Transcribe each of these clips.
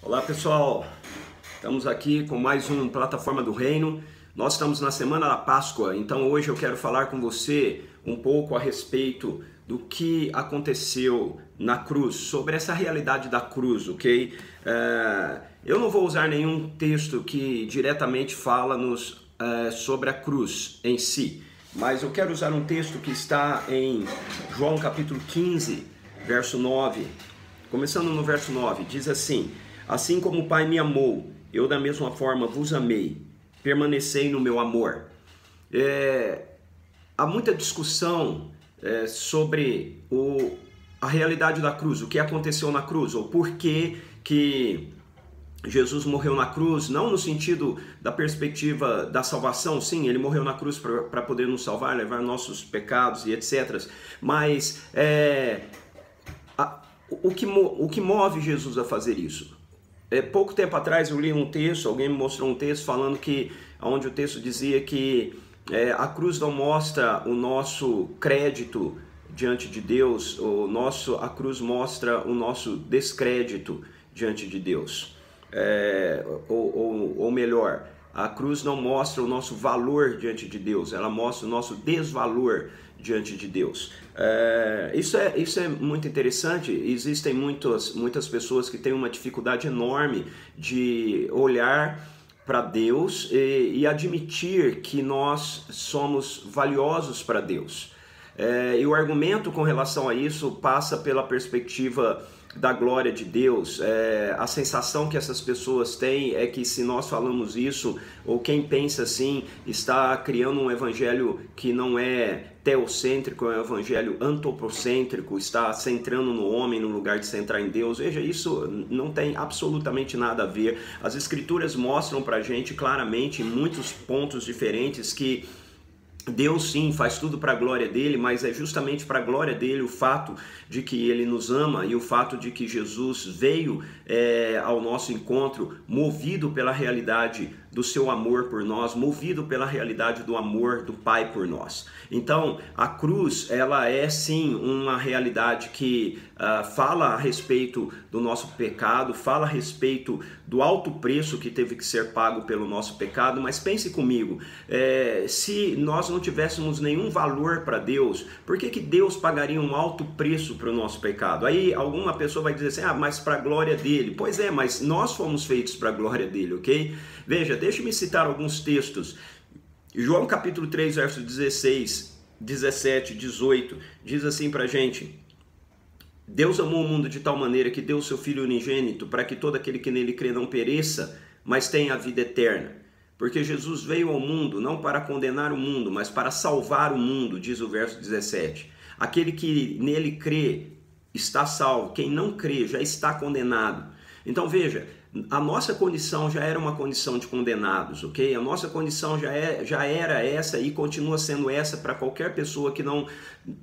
Olá pessoal, estamos aqui com mais um Plataforma do Reino. Nós estamos na semana da Páscoa, então hoje eu quero falar com você um pouco a respeito do que aconteceu na cruz, sobre essa realidade da cruz, ok? Eu não vou usar nenhum texto que diretamente fala-nos sobre a cruz em si, mas eu quero usar um texto que está em João capítulo 15, verso 9. Começando no verso 9, diz assim: assim como o Pai me amou, eu da mesma forma vos amei, permanecei no meu amor. Há muita discussão sobre a realidade da cruz, o que aconteceu na cruz, ou por que Jesus morreu na cruz, não no sentido da perspectiva da salvação. Sim, ele morreu na cruz para poder nos salvar, levar nossos pecados e etc. Mas o que move Jesus a fazer isso? Pouco tempo atrás eu li um texto, alguém me mostrou um texto falando que, onde o texto dizia que a cruz não mostra o nosso crédito diante de Deus, a cruz mostra o nosso descrédito diante de Deus. Ou melhor, a cruz não mostra o nosso valor diante de Deus, ela mostra o nosso desvalor diante de Deus. Isso é muito interessante. Existem muitas pessoas que têm uma dificuldade enorme de olhar para Deus e admitir que nós somos valiosos para Deus. E o argumento com relação a isso passa pela perspectiva da glória de Deus. A sensação que essas pessoas têm é que se nós falamos isso, ou quem pensa assim, está criando um evangelho que não é teocêntrico, é um evangelho antropocêntrico, está centrando no homem no lugar de centrar em Deus. Veja, isso não tem absolutamente nada a ver. As escrituras mostram pra gente claramente, em muitos pontos diferentes, que Deus sim faz tudo para a glória dele, mas é justamente para a glória dele o fato de que ele nos ama e o fato de que Jesus veio ao nosso encontro movido pela realidade do seu amor por nós, movido pela realidade do amor do Pai por nós. Então, a cruz, ela é sim uma realidade que fala a respeito do nosso pecado, fala a respeito do alto preço que teve que ser pago pelo nosso pecado, mas pense comigo, se nós não tivéssemos nenhum valor para Deus, por que Deus pagaria um alto preço para o nosso pecado? Aí alguma pessoa vai dizer assim, mas para a glória dele. Pois é, mas nós fomos feitos para a glória dele, ok? Veja, deixe-me citar alguns textos. João capítulo 3, verso 16, 17, 18, diz assim pra gente: Deus amou o mundo de tal maneira que deu o seu Filho unigênito para que todo aquele que nele crê não pereça, mas tenha a vida eterna. Porque Jesus veio ao mundo não para condenar o mundo, mas para salvar o mundo, diz o verso 17. Aquele que nele crê está salvo, quem não crê já está condenado. Então veja, a nossa condição já era uma condição de condenados, ok? A nossa condição já era essa e continua sendo essa para qualquer pessoa que não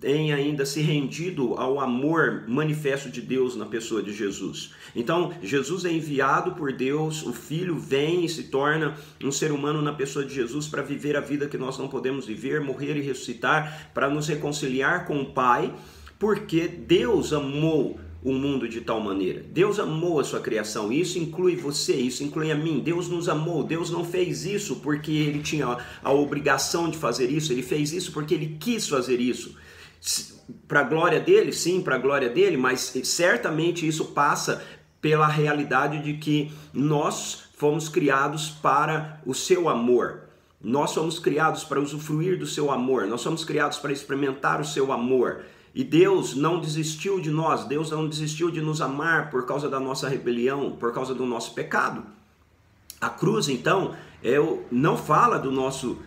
tenha ainda se rendido ao amor manifesto de Deus na pessoa de Jesus. Então, Jesus é enviado por Deus, o Filho vem e se torna um ser humano na pessoa de Jesus para viver a vida que nós não podemos viver, morrer e ressuscitar, para nos reconciliar com o Pai, porque Deus amou o mundo de tal maneira. Deus amou a sua criação, isso inclui você, isso inclui a mim. Deus nos amou, Deus não fez isso porque ele tinha a obrigação de fazer isso, ele fez isso porque ele quis fazer isso. Para a glória dele, sim, para a glória dele, mas certamente isso passa pela realidade de que nós fomos criados para o seu amor. Nós somos criados para usufruir do seu amor, nós somos criados para experimentar o seu amor. E Deus não desistiu de nós, Deus não desistiu de nos amar por causa da nossa rebelião, por causa do nosso pecado. A cruz, então, não fala do nosso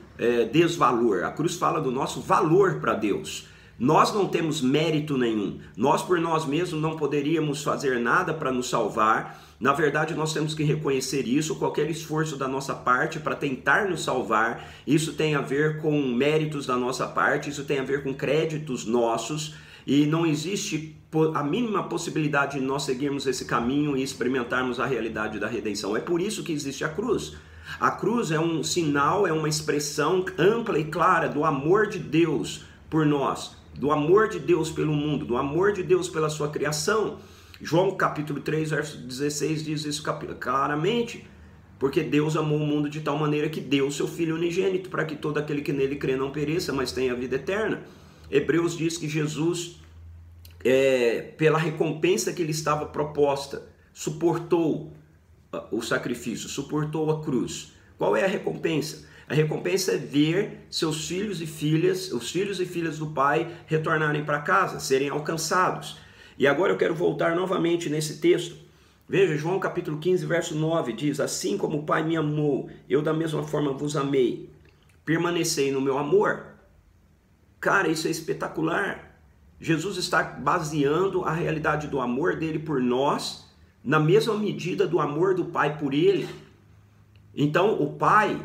desvalor, a cruz fala do nosso valor para Deus. Nós não temos mérito nenhum, nós por nós mesmos não poderíamos fazer nada para nos salvar. Na verdade, nós temos que reconhecer isso, qualquer esforço da nossa parte para tentar nos salvar, isso tem a ver com méritos da nossa parte, isso tem a ver com créditos nossos, e não existe a mínima possibilidade de nós seguirmos esse caminho e experimentarmos a realidade da redenção. É por isso que existe a cruz. A cruz é um sinal, é uma expressão ampla e clara do amor de Deus por nós, do amor de Deus pelo mundo, do amor de Deus pela sua criação. João capítulo 3, verso 16 diz isso claramente. Porque Deus amou o mundo de tal maneira que deu o seu Filho unigênito, para que todo aquele que nele crê não pereça, mas tenha vida eterna. Hebreus diz que Jesus, pela recompensa que lhe estava proposta, suportou o sacrifício, suportou a cruz. Qual é a recompensa? A recompensa é ver seus filhos e filhas, os filhos e filhas do Pai, retornarem para casa, serem alcançados. E agora eu quero voltar novamente nesse texto. Veja, João capítulo 15, verso 9 diz: assim como o Pai me amou, eu da mesma forma vos amei. Permanecei no meu amor. Cara, isso é espetacular. Jesus está baseando a realidade do amor dele por nós na mesma medida do amor do Pai por ele. Então, o Pai,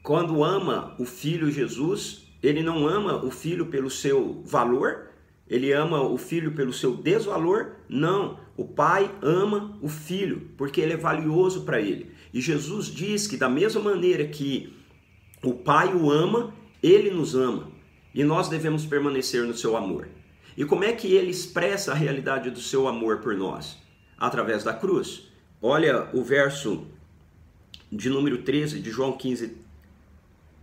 quando ama o Filho Jesus, ele não ama o Filho pelo seu valor, ele ama o Filho pelo seu desvalor. Não, o Pai ama o Filho porque ele é valioso para ele. E Jesus diz que da mesma maneira que o Pai o ama, ele nos ama. E nós devemos permanecer no seu amor. E como é que ele expressa a realidade do seu amor por nós? Através da cruz. Olha o verso de número 13 de João 15.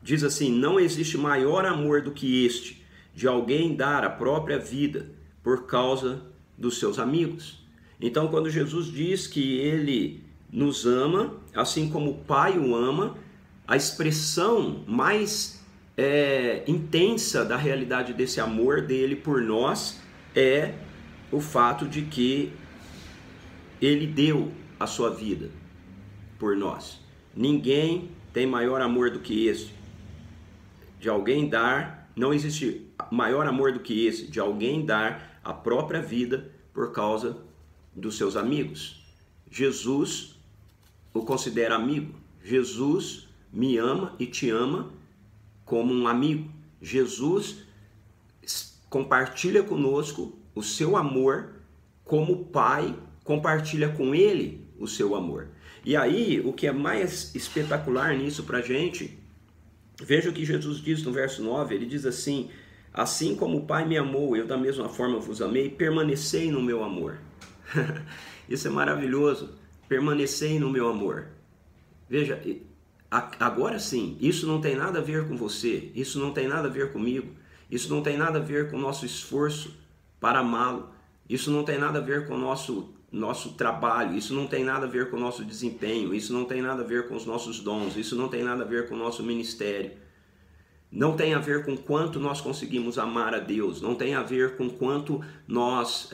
Diz assim: não existe maior amor do que este, de alguém dar a própria vida por causa dos seus amigos. Então, quando Jesus diz que ele nos ama, assim como o Pai o ama, a expressão mais intensa da realidade desse amor dele por nós é o fato de que ele deu a sua vida por nós. Ninguém tem maior amor do que esse, de alguém dar. Não existe maior amor do que esse, de alguém dar a própria vida por causa dos seus amigos. Jesus o considera amigo. Jesus me ama e te ama como um amigo. Jesus compartilha conosco o seu amor, como o Pai compartilha com ele o seu amor. E aí, o que é mais espetacular nisso pra gente, veja o que Jesus diz no verso 9, ele diz assim: assim como o Pai me amou, eu da mesma forma vos amei, permanecei no meu amor. Isso é maravilhoso, permanecei no meu amor. Veja, agora sim, isso não tem nada a ver com você, isso não tem nada a ver comigo, isso não tem nada a ver com o nosso esforço para amá-lo, isso não tem nada a ver com o nosso trabalho, isso não tem nada a ver com o nosso desempenho, isso não tem nada a ver com os nossos dons, isso não tem nada a ver com o nosso ministério, não tem a ver com quanto nós conseguimos amar a Deus, não tem a ver com quanto nós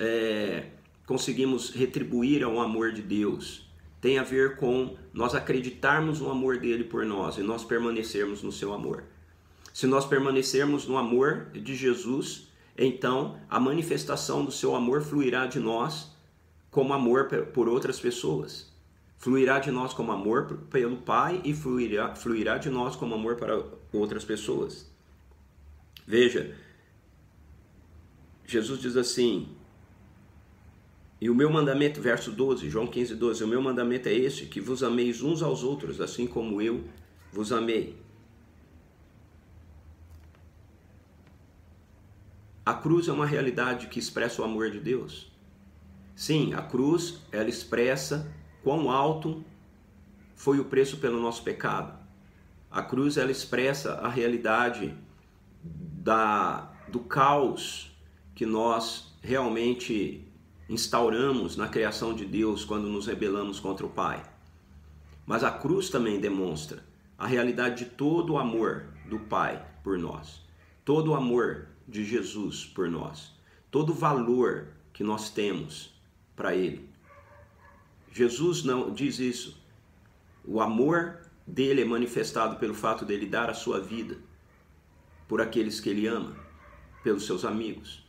conseguimos retribuir ao amor de Deus. Tem a ver com nós acreditarmos no amor dele por nós e nós permanecermos no seu amor. Se nós permanecermos no amor de Jesus, então a manifestação do seu amor fluirá de nós como amor por outras pessoas. Fluirá de nós como amor pelo Pai e fluirá de nós como amor para outras pessoas. Veja, Jesus diz assim: e o meu mandamento, verso 12, João 15, 12, o meu mandamento é este, que vos ameis uns aos outros, assim como eu vos amei. A cruz é uma realidade que expressa o amor de Deus. Sim, a cruz, ela expressa quão alto foi o preço pelo nosso pecado. A cruz, ela expressa a realidade do caos que nós realmente instauramos na criação de Deus quando nos rebelamos contra o Pai. Mas a cruz também demonstra a realidade de todo o amor do Pai por nós, todo o amor de Jesus por nós, todo o valor que nós temos para Ele. Jesus não diz isso. O amor dele é manifestado pelo fato dele dar a sua vida por aqueles que ele ama, pelos seus amigos.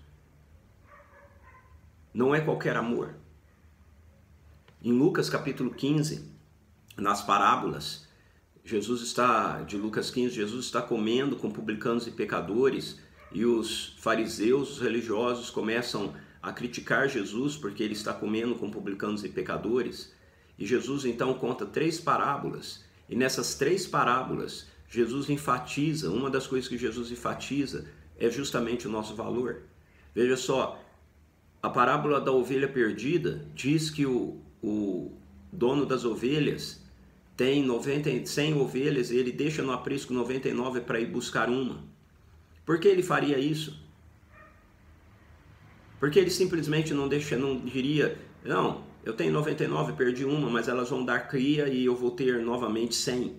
Não é qualquer amor. Em Lucas capítulo 15, nas parábolas, de Lucas 15, Jesus está comendo com publicanos e pecadores, e os fariseus, os religiosos, começam a criticar Jesus porque ele está comendo com publicanos e pecadores. E Jesus então conta 3 parábolas, e nessas 3 parábolas, Jesus enfatiza, uma das coisas que Jesus enfatiza é justamente o nosso valor. Veja só, A parábola da ovelha perdida diz que o dono das ovelhas tem 100 ovelhas e ele deixa no aprisco 99 para ir buscar uma. Por que ele faria isso? Porque ele simplesmente não diria, não, eu tenho 99, perdi uma, mas elas vão dar cria e eu vou ter novamente 100.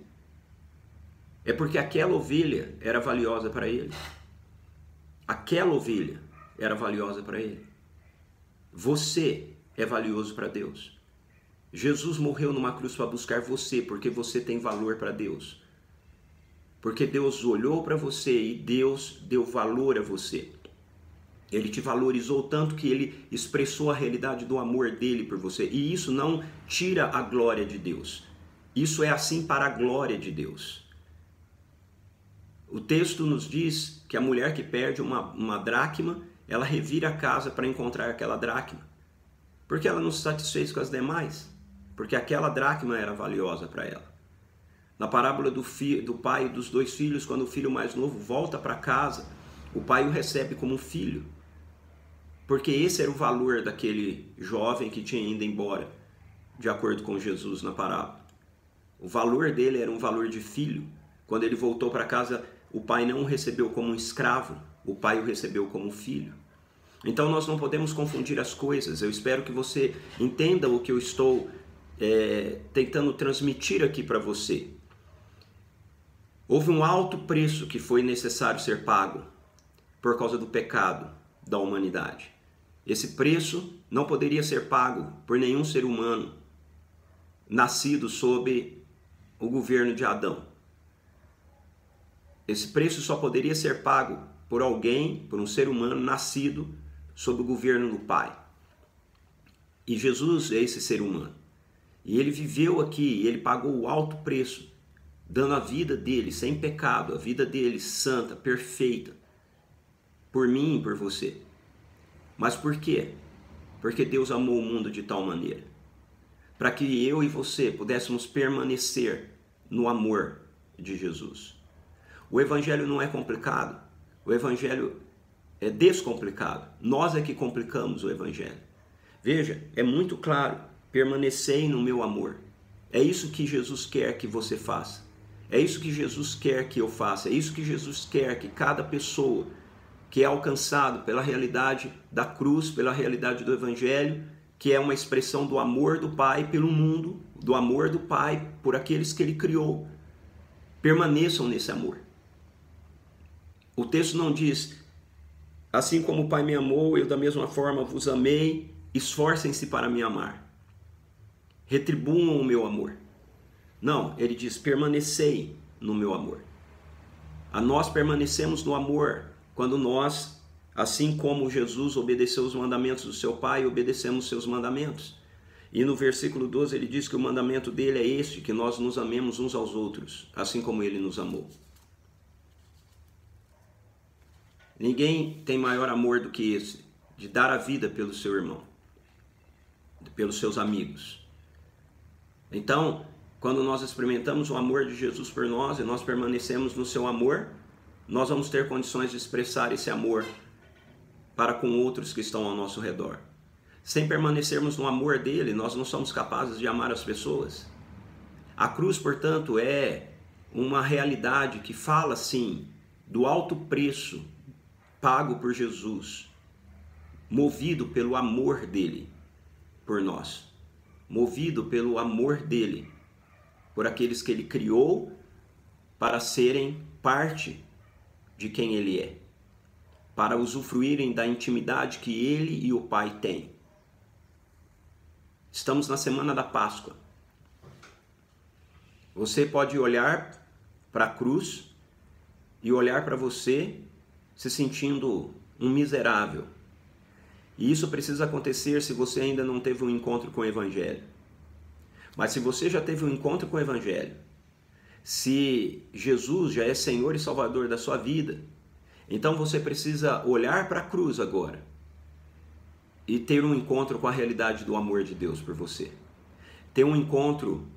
É porque aquela ovelha era valiosa para ele. Aquela ovelha era valiosa para ele. Você é valioso para Deus. Jesus morreu numa cruz para buscar você, porque você tem valor para Deus. Porque Deus olhou para você e Deus deu valor a você. Ele te valorizou tanto que ele expressou a realidade do amor dele por você. E isso não tira a glória de Deus. Isso é assim para a glória de Deus. O texto nos diz que a mulher que perde uma dracma, ela revira a casa para encontrar aquela dracma. Porque ela não se satisfez com as demais. Porque aquela dracma era valiosa para ela. Na parábola do pai e dos 2 filhos, quando o filho mais novo volta para casa, o pai o recebe como um filho. Porque esse era o valor daquele jovem que tinha ido embora, de acordo com Jesus na parábola. O valor dele era um valor de filho. Quando ele voltou para casa, o pai não o recebeu como um escravo, o pai o recebeu como filho. Então nós não podemos confundir as coisas. Eu espero que você entenda o que eu estou tentando transmitir aqui para você. Houve um alto preço que foi necessário ser pago por causa do pecado da humanidade. Esse preço não poderia ser pago por nenhum ser humano nascido sob o governo de Adão. Esse preço só poderia ser pago por alguém, por um ser humano nascido sob o governo do Pai. E Jesus é esse ser humano. E ele viveu aqui, ele pagou o alto preço, dando a vida dele sem pecado, a vida dele santa, perfeita, por mim e por você. Mas por quê? Porque Deus amou o mundo de tal maneira, para que eu e você pudéssemos permanecer no amor de Jesus. O Evangelho não é complicado, o Evangelho é descomplicado. Nós é que complicamos o Evangelho. Veja, é muito claro, permanecei no meu amor. É isso que Jesus quer que você faça. É isso que Jesus quer que eu faça. É isso que Jesus quer que cada pessoa que é alcançado pela realidade da cruz, pela realidade do Evangelho, que é uma expressão do amor do Pai pelo mundo, do amor do Pai por aqueles que Ele criou, permaneçam nesse amor. O texto não diz, assim como o Pai me amou, eu da mesma forma vos amei, esforcem-se para me amar. Retribuam o meu amor. Não, ele diz, permanecei no meu amor. A nós permanecemos no amor quando nós, assim como Jesus obedeceu os mandamentos do seu Pai, obedecemos os seus mandamentos. E no versículo 12 ele diz que o mandamento dele é este, que nós nos amemos uns aos outros, assim como ele nos amou. Ninguém tem maior amor do que esse, de dar a vida pelo seu irmão, pelos seus amigos. Então, quando nós experimentamos o amor de Jesus por nós e nós permanecemos no seu amor, nós vamos ter condições de expressar esse amor para com outros que estão ao nosso redor. Sem permanecermos no amor dele, nós não somos capazes de amar as pessoas. A cruz, portanto, é uma realidade que fala, sim, do alto preço pago por Jesus, movido pelo amor dele por nós, movido pelo amor dele por aqueles que ele criou para serem parte de quem ele é, para usufruírem da intimidade que ele e o Pai têm. Estamos na semana da Páscoa. Você pode olhar para a cruz e olhar para você se sentindo um miserável. E isso precisa acontecer se você ainda não teve um encontro com o Evangelho. Mas se você já teve um encontro com o Evangelho, se Jesus já é Senhor e Salvador da sua vida, então você precisa olhar para a cruz agora e ter um encontro com a realidade do amor de Deus por você. Ter um encontro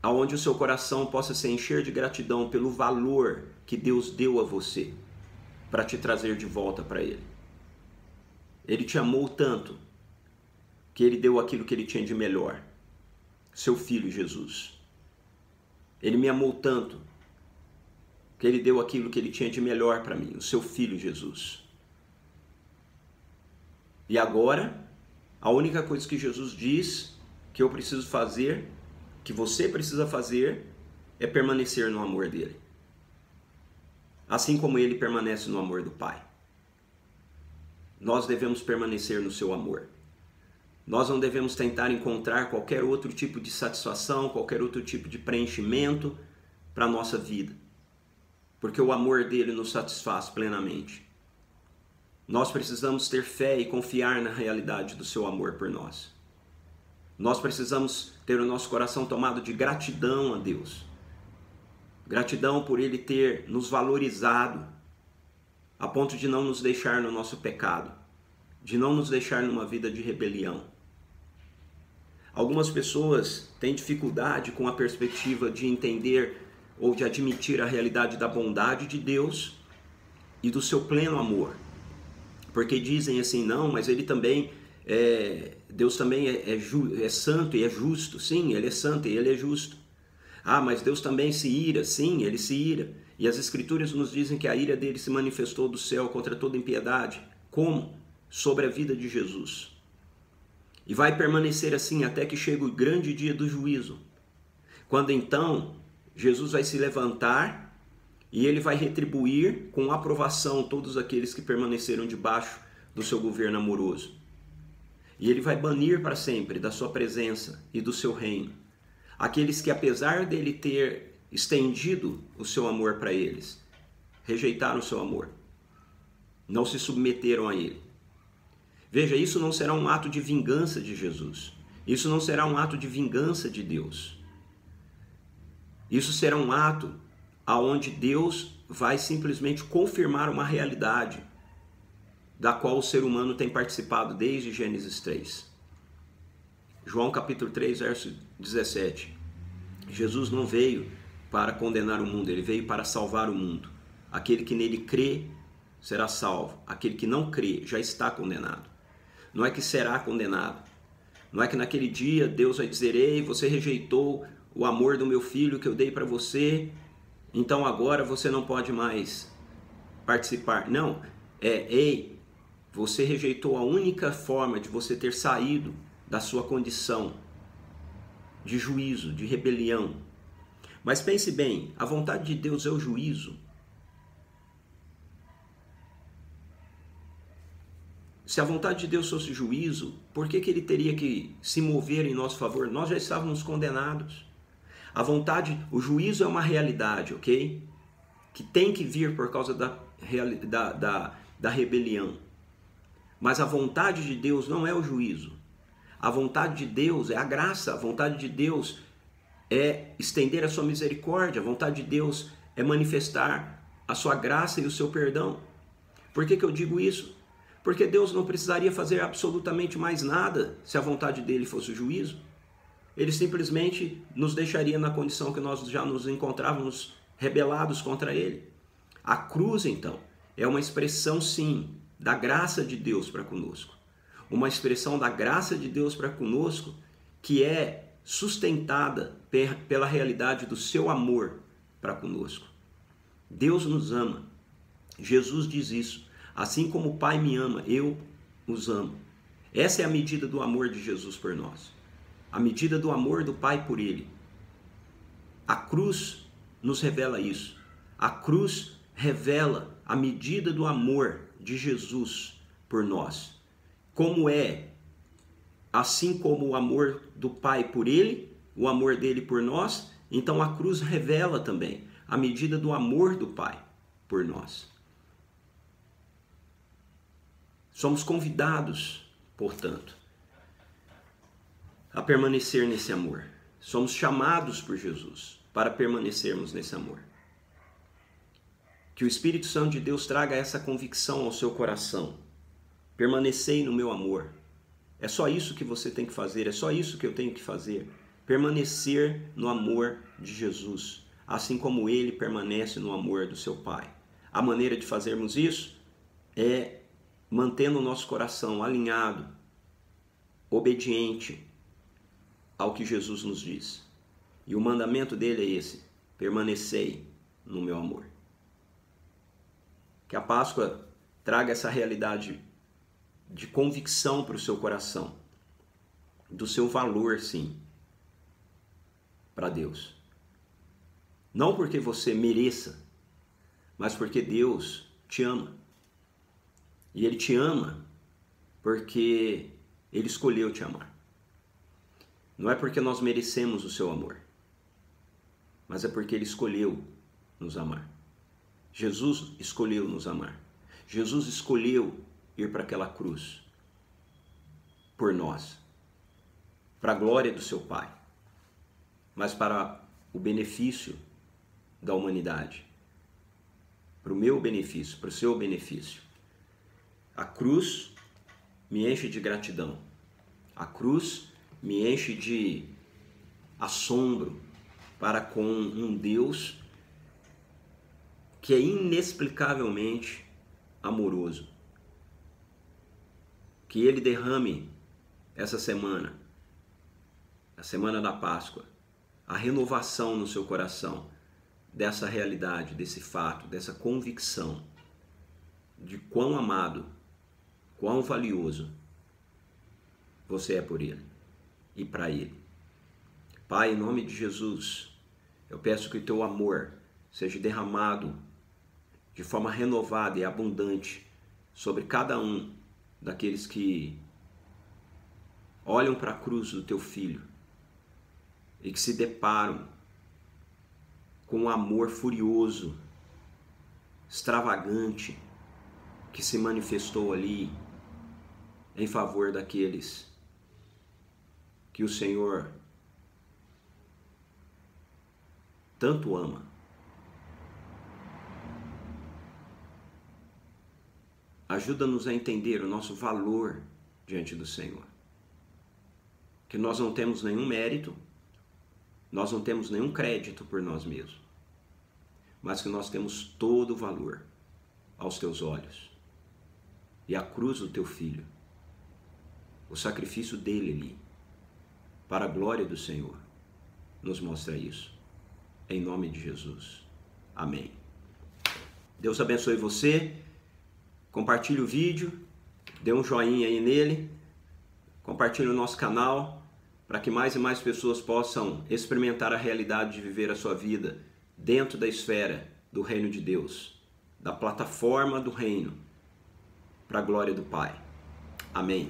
onde o seu coração possa se encher de gratidão pelo valor que Deus deu a você para te trazer de volta para Ele. Ele te amou tanto que ele deu aquilo que ele tinha de melhor, seu filho Jesus. Ele me amou tanto que ele deu aquilo que ele tinha de melhor para mim, o seu filho Jesus. E agora, a única coisa que Jesus diz que eu preciso fazer, que você precisa fazer, é permanecer no amor dele. Assim como ele permanece no amor do Pai. Nós devemos permanecer no seu amor. Nós não devemos tentar encontrar qualquer outro tipo de satisfação, qualquer outro tipo de preenchimento para a nossa vida. Porque o amor dele nos satisfaz plenamente. Nós precisamos ter fé e confiar na realidade do seu amor por nós. Nós precisamos ter o nosso coração tomado de gratidão a Deus. Gratidão por ele ter nos valorizado a ponto de não nos deixar no nosso pecado, de não nos deixar numa vida de rebelião. Algumas pessoas têm dificuldade com a perspectiva de entender ou de admitir a realidade da bondade de Deus e do seu pleno amor. Porque dizem assim, não, mas ele também, Deus também é santo e é justo. Sim, ele é santo e ele é justo. Ah, mas Deus também se ira. Sim, ele se ira. E as Escrituras nos dizem que a ira dele se manifestou do céu contra toda impiedade. Como? Sobre a vida de Jesus. E vai permanecer assim até que chegue o grande dia do juízo. Quando então Jesus vai se levantar e ele vai retribuir com aprovação todos aqueles que permaneceram debaixo do seu governo amoroso. E ele vai banir para sempre da sua presença e do seu reino aqueles que, apesar dele ter estendido o seu amor para eles, rejeitaram o seu amor, não se submeteram a ele. Veja, isso não será um ato de vingança de Jesus. Isso não será um ato de vingança de Deus. Isso será um ato aonde Deus vai simplesmente confirmar uma realidade da qual o ser humano tem participado desde Gênesis 3. João capítulo 3, verso 17. Jesus não veio para condenar o mundo, ele veio para salvar o mundo. Aquele que nele crê será salvo. Aquele que não crê já está condenado. Não é que será condenado. Não é que naquele dia Deus vai dizer, ei, você rejeitou o amor do meu filho que eu dei para você, então agora você não pode mais participar. Não, ei, você rejeitou a única forma de você ter saído da sua condição de juízo, de rebelião. Mas pense bem, a vontade de Deus é o juízo. Se a vontade de Deus fosse juízo, por que ele teria que se mover em nosso favor? Nós já estávamos condenados. A vontade, o juízo é uma realidade, ok? Que tem que vir por causa da rebelião. Mas a vontade de Deus não é o juízo. A vontade de Deus é a graça. A vontade de Deus é estender a sua misericórdia. A vontade de Deus é manifestar a sua graça e o seu perdão. Por que eu digo isso? Porque Deus não precisaria fazer absolutamente mais nada se a vontade dele fosse o juízo. Ele simplesmente nos deixaria na condição que nós já nos encontrávamos rebelados contra ele. A cruz, então, é uma expressão, sim, da graça de Deus para conosco. Uma expressão da graça de Deus para conosco que é sustentada pela realidade do seu amor para conosco. Deus nos ama. Jesus diz isso. Assim como o Pai me ama, eu os amo. Essa é a medida do amor de Jesus por nós. A medida do amor do Pai por Ele. A cruz nos revela isso. A cruz revela a medida do amor de Jesus por nós. Como é, assim como o amor do Pai por Ele, o amor dele por nós, então a cruz revela também a medida do amor do Pai por nós. Somos convidados, portanto, a permanecer nesse amor. Somos chamados por Jesus para permanecermos nesse amor. Que o Espírito Santo de Deus traga essa convicção ao seu coração. Permanecei no meu amor. É só isso que você tem que fazer, é só isso que eu tenho que fazer. Permanecer no amor de Jesus, assim como Ele permanece no amor do seu Pai. A maneira de fazermos isso é mantendo o nosso coração alinhado, obediente ao que Jesus nos diz. E o mandamento dele é esse: permanecei no meu amor. Que a Páscoa traga essa realidade de convicção para o seu coração, do seu valor, sim, para Deus. Não porque você mereça, mas porque Deus te ama. E Ele te ama porque Ele escolheu te amar. Não é porque nós merecemos o seu amor, mas é porque Ele escolheu nos amar. Jesus escolheu nos amar. Jesus escolheu ir para aquela cruz por nós, para a glória do seu Pai, mas para o benefício da humanidade, para o meu benefício, para o seu benefício. A cruz me enche de gratidão. A cruz me enche de assombro para com um Deus que é inexplicavelmente amoroso. Que Ele derrame essa semana, a semana da Páscoa, a renovação no seu coração dessa realidade, desse fato, dessa convicção de quão amado, quão valioso você é por Ele e para Ele. Pai, em nome de Jesus, eu peço que o teu amor seja derramado de forma renovada e abundante sobre cada um daqueles que olham para a cruz do teu Filho e que se deparam com um amor furioso, extravagante, que se manifestou ali em favor daqueles que o Senhor tanto ama. Ajuda-nos a entender o nosso valor diante do Senhor. Que nós não temos nenhum mérito, nós não temos nenhum crédito por nós mesmos, mas que nós temos todo o valor aos teus olhos. E a cruz do teu Filho, o sacrifício dele ali, para a glória do Senhor, nos mostra isso. Em nome de Jesus. Amém. Deus abençoe você. Compartilhe o vídeo, dê um joinha aí nele, compartilhe o nosso canal para que mais e mais pessoas possam experimentar a realidade de viver a sua vida dentro da esfera do reino de Deus, da plataforma do reino, para a glória do Pai. Amém.